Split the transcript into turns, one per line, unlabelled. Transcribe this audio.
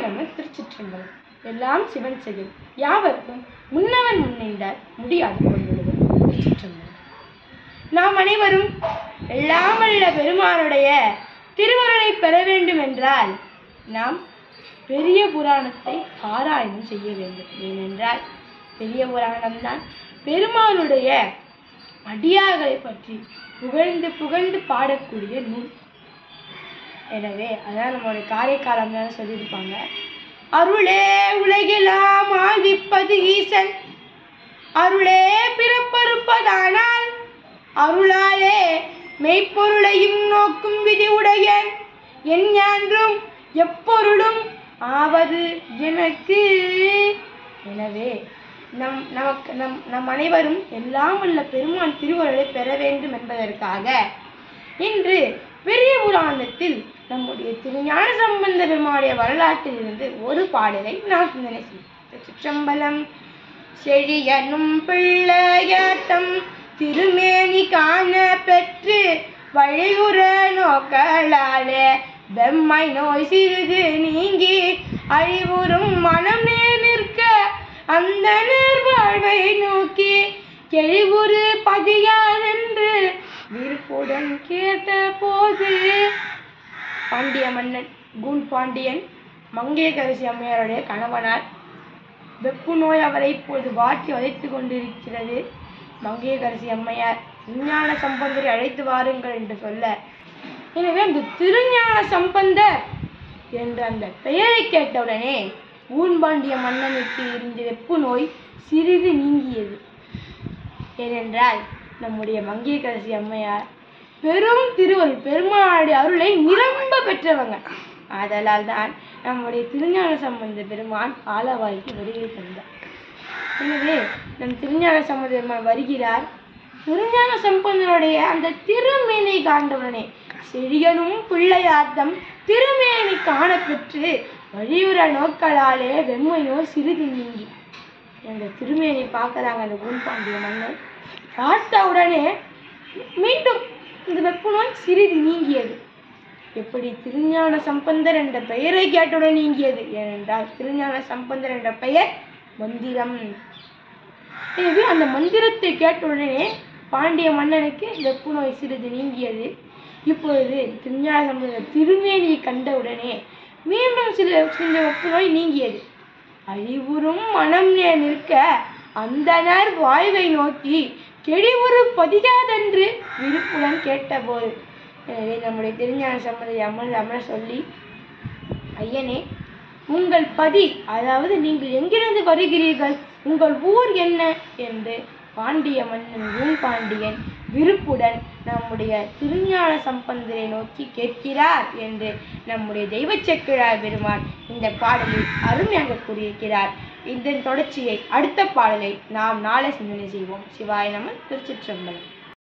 நம்ம திருச்சிற்றம்பலம். எல்லாம் சிவன் செயல், யாவர்க்கும் முன்னவன் முன்னின்றார் முடியாது கொண்டுள்ளது திருச்சிற்றம்பலம். நாம் அனைவரும் எல்லாம் வல்ல பெருமானுடைய திருவருளை பெற வேண்டும் என்றால் நாம் பெரிய புராணத்தை பாராயணம் செய்ய வேண்டும். ஏனென்றால் பெரிய புராணம்தான் பெருமானுடைய அடியார்களை பற்றி புகழ்ந்து புகழ்ந்து பாடக்கூடிய நூல். எனவே அதான் நம்மளுடைய காரைக்காலம் தான் சொல்லியிருப்பாங்க, அருளே உலகெல்லாம் ஆழ்விப்பது ஈசன், அருளே பிறப்பறுப்பதானால் அருளாலே மெய்ப்பொருளையும் நோக்கும் விதி உடையன், என் ஞான்றும் எப்பொருளும் ஆவது எனக்கு. எனவே நம் அனைவரும் எல்லாம் வல்ல பெருமான் திருவருளை பெற வேண்டும் என்பதற்காக இன்று பெரிய புராணத்தில் நம்முடைய திருஞான சம்பந்த பெருமானுடைய வரலாற்றில் இருந்து ஒரு பாடலை நாம் சிந்தனை செய்வோம். சிற்றம்பலம். செழியனும் பிள்ளையாட்டம் திருமேனி காண பெற்று வழியுற நோக்கலாலே வெம்மை நோய் சிறிது நீங்கி அழிவுறும் மனம் நிற்க அந்த வாழ்வை நோக்கி கெழிவுறு பதியார் என்று விருப்புடன் கேட்ட போது பாண்டிய மன்னன் கூன் பாண்டியன் மங்கையர்க்கரசி அம்மையாருடைய கணவனார். வெப்பு நோய் அவரை இப்போது வாட்டி வதைத்து கொண்டிருக்கிறது. மங்கையர்க்கரசி அம்மையார் திருஞான சம்பந்தரை அழைத்து வாருங்கள் என்று சொல்ல, எனவே அந்த திருஞான சம்பந்தர் என்ற அந்த பெயரை கேட்டவுடனே ஊன்பாண்டிய மன்னனுக்கு இருந்த வெப்பு நோய் சிறிது நீங்கியது. ஏனென்றால் நம்முடைய மங்கையர்க்கரசி அம்மையார் பெரும் திருவருள் பெருமாளுடைய அருளை நிரம்ப பெற்றவங்க. ஆதலால் தான் நம்முடைய திருஞான சம்பந்த பெருமான் ஆலவாய்க்கு வருகை தந்தார். எனவே நம் திருஞான சம்பந்த பெருமான் வருகிறார். திருஞான சம்பந்தனுடைய அந்த திருமேனை காண்டவுடனே செழியனும் பிள்ளையார்த்தம் திருமேனி காண பெற்று வழியுற நோக்கலாலே வெம்மை நோய் சிறிது நீங்கி. அந்த திருமேனி பார்க்கறாங்க அந்த ஊன்பாண்டிய மன்னர். பார்த்த உடனே மீண்டும் இந்த வெப்பு நோய் சிறிது நீங்கியது. எப்படி? திருஞான சம்பந்தர் என்ற பெயரை கேட்டவுடன் நீங்கியது. ஏனென்றால் திருஞான சம்பந்தர் என்ற பெயர் மந்திரம். எனவே அந்த மந்திரத்தை கேட்டவுடனே பாண்டிய மன்னனுக்கு வெப்பு நோய் சிறிது நீங்கியது. இப்பொழுது திருஞான சம்பந்தர் திருமேனியை கண்டவுடனே மீண்டும் சில வெப்பு நோய் நீங்கியது. அழிவுறும் மனம் நிற்க அந்தனர் வாய்வை நோக்கி கெழிவுறு பதியாதென்று விருப்புடன் கேட்டபோது. எனவே நம்முடைய திருஞான சம்பந்தரை அமர சொல்லி, ஐயனே, உங்கள் பதி, அதாவது நீங்கள் எங்கிருந்து வருகிறீர்கள், உங்கள் ஊர் என்ன என்று பாண்டிய மன்னன் ஊன்பாண்டியன் விருப்புடன் நம்முடைய திருஞான சம்பந்தரை நோக்கி கேட்கிறார் என்று நம்முடைய தெய்வ செக்கிழார் பெருமான் இந்த பாடலில் அருமையாக கூறியிருக்கிறார். இதன் தொடர்ச்சியை அடுத்த பாடலை நாம் நாளை சிந்தனை செய்வோம். சிவாய நம. திருச்சிற்றம்பலம்.